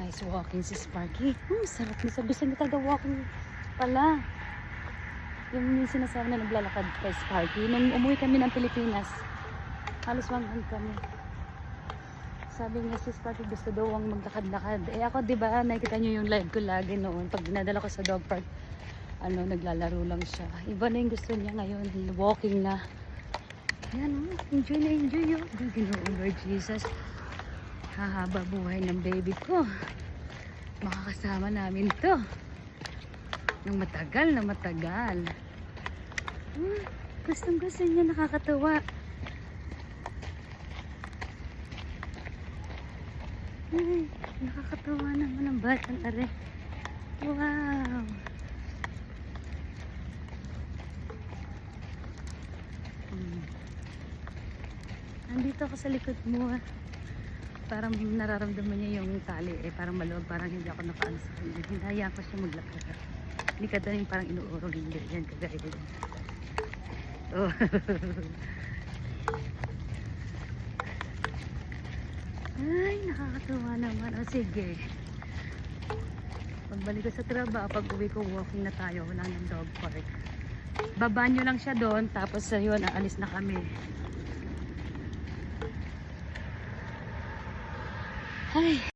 Nice walking si Sparky. Sarap na sabi sa taga walking pala. Yung sinasabi na naglalakad kay Sparky. Nung umuwi kami ng Pilipinas, halos 1 month kami. Sabi niya si Sparky gusto daw ang maglakad-lakad. Eh ako, di ba, nakikita niyo yung live ko lagi noon. Pag dinadala ko sa dog park, naglalaro lang siya. Iba na yung gusto niya ngayon, walking na. Ayan, enjoy na enjoy yun. Ginoo, Lord Jesus. Hahaba buhay ng baby ko. Makakasama namin to. Nang matagal na matagal. Gustong gusto niya, nakakatawa. Ay, nakakatawa naman ang batang are. Wow! Nandito ako sa likod mo. Parang nararamdaman niya yung tali parang maluwag, parang hindi ako nakaano sa kanya. Hinahayaan ko siya maglakad. Hindi ka daw yung parang inuurog, hindi yan kagaya yan. Oh. Ay, nakakatawa naman. O sige, pagbalik ko sa trabaho, pag uwi ko, walking na tayo. Wala ng dog park. Babaan nyo lang siya doon, tapos yun, aalis na kami. Ay.